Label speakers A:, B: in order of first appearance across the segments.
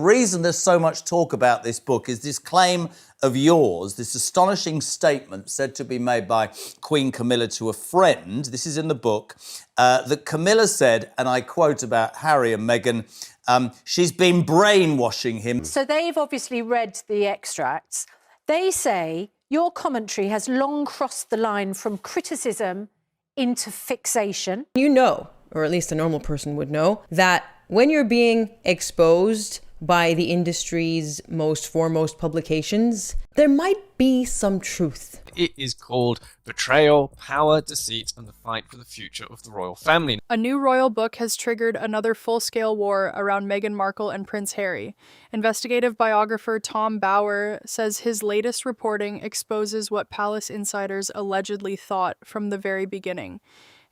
A: The reason there's so much talk about this book is this claim of yours, this astonishing statement said to be made by Queen Camilla to a friend, this is in the book, that Camilla said, and I quote about Harry and Meghan, she's been brainwashing him.
B: So they've obviously read the extracts. They say your commentary has long crossed the line from criticism into fixation.
C: You know, or at least a normal person would know, that when you're being exposed by the industry's most foremost publications, there might be some truth.
D: It is called Betrayal, Power, Deceit, and the Fight for the Future of the Royal Family.
E: A new royal book has triggered another full-scale war around Meghan Markle and Prince Harry. Investigative biographer Tom Bower says his latest reporting exposes what palace insiders allegedly thought from the very beginning.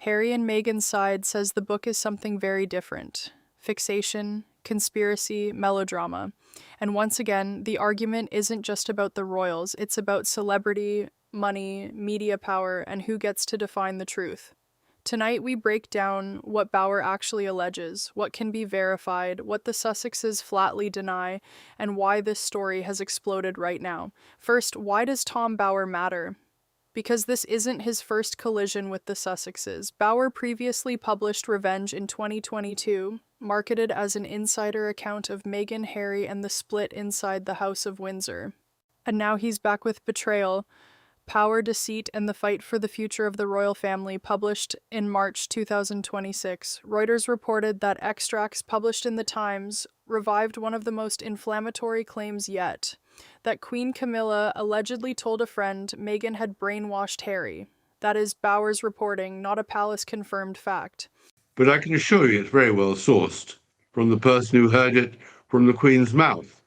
E: Harry and Meghan's side says the book is something very different. Fixation, conspiracy, melodrama. And once again, the argument isn't just about the royals, it's about celebrity, money, media power, and who gets to define the truth. Tonight we break down what Bower actually alleges, what can be verified, what the Sussexes flatly deny, and why this story has exploded right now. First, why does Tom Bower matter? Because this isn't his first collision with the Sussexes. Bower previously published Revenge in 2022, marketed as an insider account of Meghan, Harry, and the split inside the House of Windsor. And now he's back with Betrayal, Power, Deceit, and the Fight for the Future of the Royal Family, published in March 2026. Reuters reported that extracts published in the Times revived one of the most inflammatory claims yet, that Queen Camilla allegedly told a friend Meghan had brainwashed Harry. That is Bower's reporting, not a palace-confirmed fact.
F: But I can assure you it's very well sourced from the person who heard it from the Queen's mouth.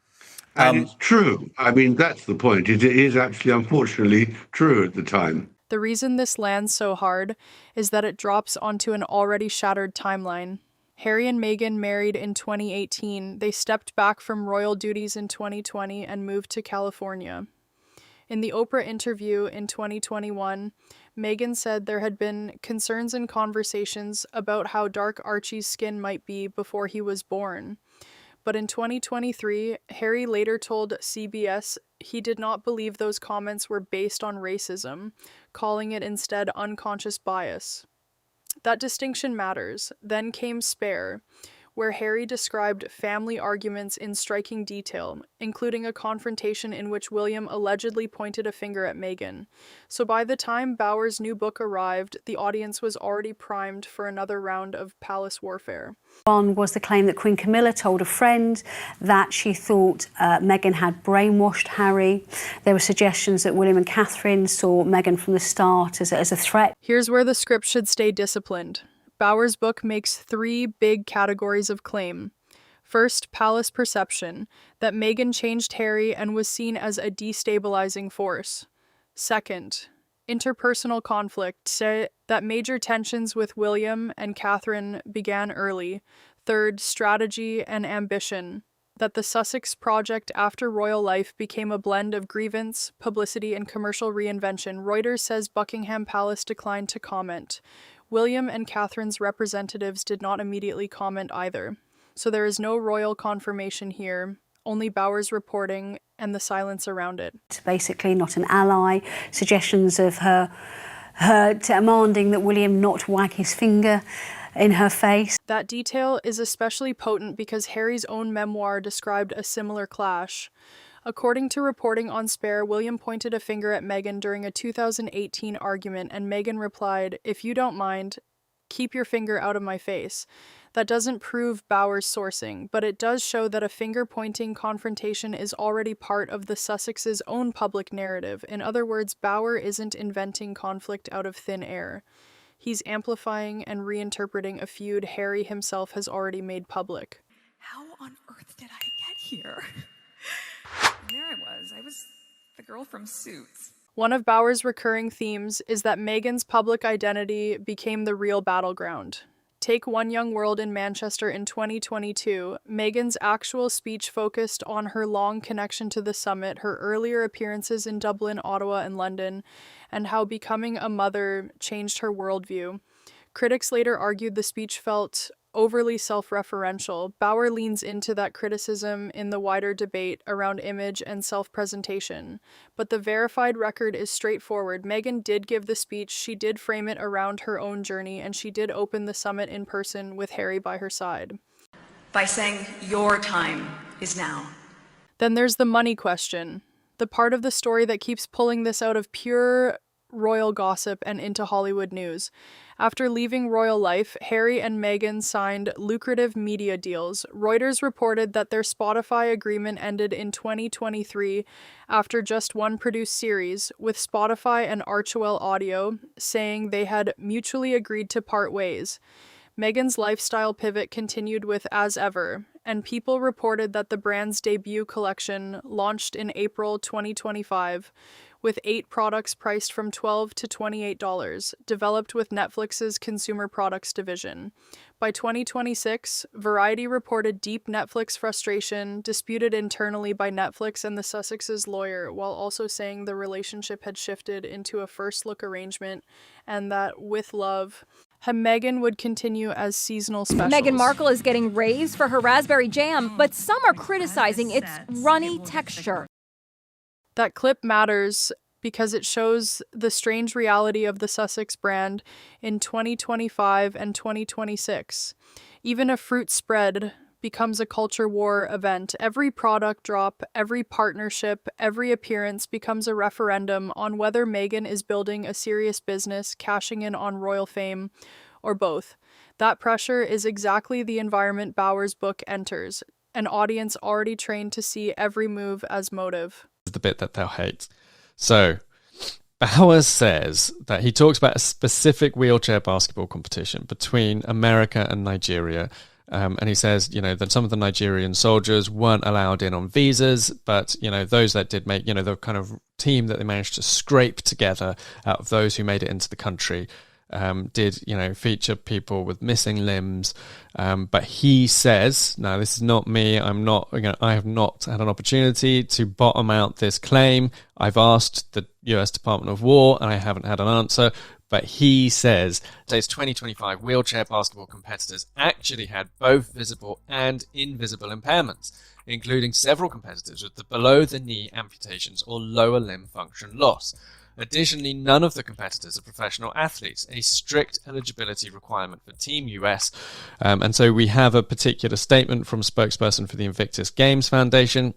F: And it's true. I mean, that's the point. It is actually, unfortunately, true at the time.
E: The reason this lands so hard is that it drops onto an already shattered timeline. Harry and Meghan married in 2018. They stepped back from royal duties in 2020 and moved to California. In the Oprah interview in 2021, Meghan said there had been concerns and conversations about how dark Archie's skin might be before he was born. But in 2023, Harry later told CBS he did not believe those comments were based on racism, calling it instead unconscious bias. That distinction matters. Then came Spare, where Harry described family arguments in striking detail, including a confrontation in which William allegedly pointed a finger at Meghan. So by the time Bower's new book arrived, the audience was already primed for another round of palace warfare.
B: One was the claim that Queen Camilla told a friend that she thought Meghan had brainwashed Harry. There were suggestions that William and Catherine saw Meghan from the start as a threat.
E: Here's where the script should stay disciplined. Bower's book makes three big categories of claim. First, palace perception, that Meghan changed Harry and was seen as a destabilizing force. Second, interpersonal conflict, say that major tensions with William and Catherine began early. Third, strategy and ambition, that the Sussex project after royal life became a blend of grievance, publicity, and commercial reinvention. Reuters says Buckingham Palace declined to comment. William and Catherine's representatives did not immediately comment either. So there is no royal confirmation here, only Bower's reporting and the silence around it.
B: Basically not an ally, suggestions of her demanding that William not wag his finger in her face.
E: That detail is especially potent because Harry's own memoir described a similar clash. According to reporting on Spare, William pointed a finger at Meghan during a 2018 argument, and Meghan replied, "If you don't mind, keep your finger out of my face." That doesn't prove Bower's sourcing, but it does show that a finger-pointing confrontation is already part of the Sussexes' own public narrative. In other words, Bower isn't inventing conflict out of thin air. He's amplifying and reinterpreting a feud Harry himself has already made public.
G: How on earth did I get here? And there I was the girl from Suits.
E: One of Bower's recurring themes is that Meghan's public identity became the real battleground. Take One Young World in Manchester in 2022. Meghan's actual speech focused on her long connection to the summit, her earlier appearances in Dublin, Ottawa, and London, and how becoming a mother changed her worldview. Critics later argued the speech felt overly self-referential. Bauer leans into that criticism in the wider debate around image and self-presentation. But the verified record is straightforward. Meghan did give the speech, she did frame it around her own journey, and she did open the summit in person with Harry by her side.
G: By saying, your time is now.
E: Then there's the money question, the part of the story that keeps pulling this out of pure royal gossip and into Hollywood news. After leaving royal life, Harry and Meghan signed lucrative media deals. Reuters reported that their Spotify agreement ended in 2023 after just one produced series, with Spotify and Archewell Audio saying they had mutually agreed to part ways. Meghan's lifestyle pivot continued with As Ever, and People reported that the brand's debut collection launched in April 2025, with 8 products priced from $12 to $28, developed with Netflix's consumer products division. By 2026, Variety reported deep Netflix frustration, disputed internally by Netflix and the Sussex's lawyer, while also saying the relationship had shifted into a first-look arrangement, and that, with love, Meghan would continue as seasonal specials.
H: Meghan Markle is getting raves for her raspberry jam, but some are criticizing its runny texture.
E: That clip matters because it shows the strange reality of the Sussex brand in 2025 and 2026. Even a fruit spread becomes a culture war event. Every product drop, every partnership, every appearance becomes a referendum on whether Meghan is building a serious business, cashing in on royal fame, or both. That pressure is exactly the environment Bauer's book enters, an audience already trained to see every move as motive.
D: The bit that they'll hate. So, Bauer says that he talks about a specific wheelchair basketball competition between America and Nigeria. And he says, that some of the Nigerian soldiers weren't allowed in on visas, but, those that did make, the kind of team that they managed to scrape together out of those who made it into the country, did, feature people with missing limbs. But he says, now this is not me, I have not had an opportunity to bottom out this claim. I've asked the US Department of War and I haven't had an answer. But he says today's 2025 wheelchair basketball competitors actually had both visible and invisible impairments, including several competitors with the below-the-knee amputations or lower limb function loss. Additionally, none of the competitors are professional athletes, a strict eligibility requirement for Team US. And so we have a particular statement from a spokesperson for the Invictus Games Foundation,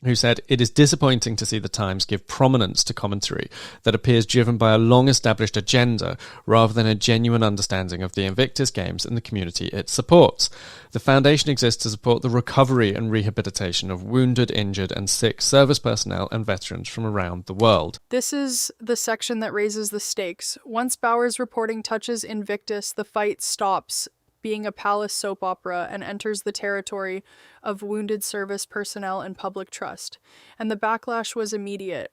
D: who said, "It is disappointing to see the Times give prominence to commentary that appears driven by a long-established agenda rather than a genuine understanding of the Invictus Games and the community it supports. The foundation exists to support the recovery and rehabilitation of wounded, injured and sick service personnel and veterans from around the world."
E: This is the section that raises the stakes. Once Bauer's reporting touches Invictus, the fight stops being a palace soap opera and enters the territory of wounded service personnel and public trust. And the backlash was immediate.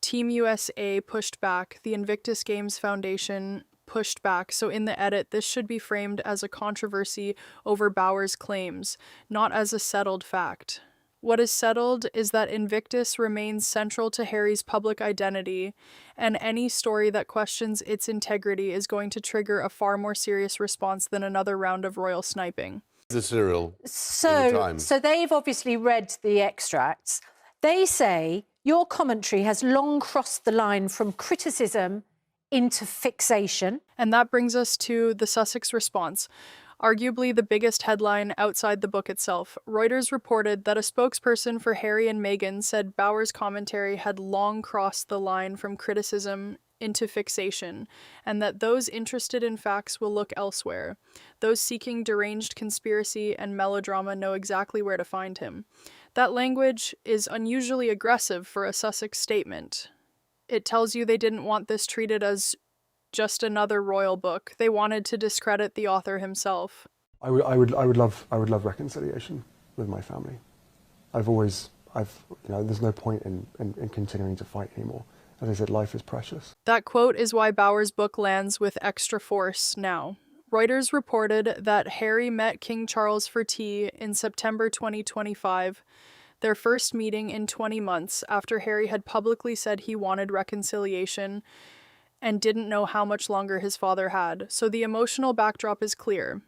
E: Team USA pushed back, the Invictus Games Foundation pushed back, so in the edit, this should be framed as a controversy over Bauer's claims, not as a settled fact. What is settled is that Invictus remains central to Harry's public identity, and any story that questions its integrity is going to trigger a far more serious response than another round of royal sniping.
I: The serial.
J: So they've obviously read the extracts. They say your commentary has long crossed the line from criticism into fixation.
E: And that brings us to the Sussex response. Arguably the biggest headline outside the book itself. Reuters reported that a spokesperson for Harry and Meghan said Bauer's commentary had long crossed the line from criticism into fixation, and that those interested in facts will look elsewhere. Those seeking deranged conspiracy and melodrama know exactly where to find him. That language is unusually aggressive for a Sussex statement. It tells you they didn't want this treated as just another royal book. They wanted to discredit the author himself.
K: I would love reconciliation with my family. There's no point in continuing to fight anymore. As I said, life is precious.
E: That quote is why Bauer's book lands with extra force now. Reuters reported that Harry met King Charles for tea in September 2025, their first meeting in 20 months after Harry had publicly said he wanted reconciliation and didn't know how much longer his father had. So the emotional backdrop is clear.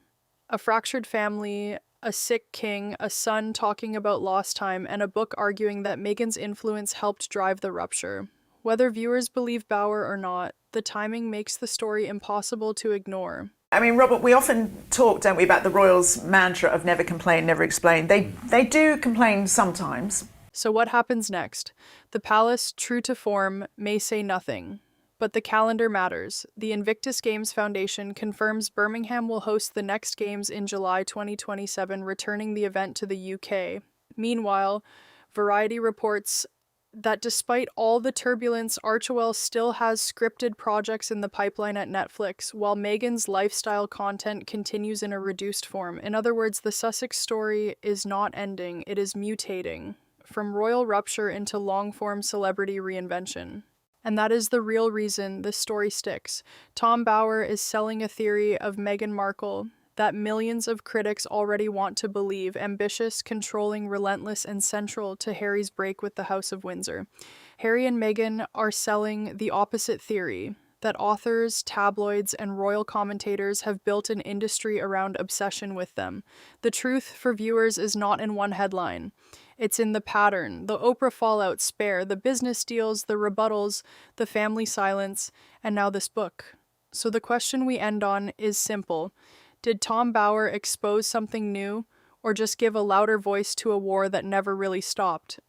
E: A fractured family, a sick king, a son talking about lost time, and a book arguing that Meghan's influence helped drive the rupture. Whether viewers believe Bauer or not, the timing makes the story impossible to ignore.
I: I mean, Robert, we often talk, don't we, about the royals' mantra of never complain, never explain. They do complain sometimes.
E: So what happens next? The palace, true to form, may say nothing. But the calendar matters. The Invictus Games Foundation confirms Birmingham will host the next games in July 2027, returning the event to the UK. Meanwhile, Variety reports that despite all the turbulence, Archewell still has scripted projects in the pipeline at Netflix, while Meghan's lifestyle content continues in a reduced form. In other words, the Sussex story is not ending, it is mutating, from royal rupture into long-form celebrity reinvention. And that is the real reason this story sticks. Tom Bauer is selling a theory of Meghan Markle that millions of critics already want to believe, ambitious, controlling, relentless, and central to Harry's break with the House of Windsor. Harry and Meghan are selling the opposite theory, that authors, tabloids, and royal commentators have built an industry around obsession with them. The truth for viewers is not in one headline. It's in the pattern, the Oprah fallout spare, the business deals, the rebuttals, the family silence, and now this book. So the question we end on is simple. Did Tom Bauer expose something new, or just give a louder voice to a war that never really stopped?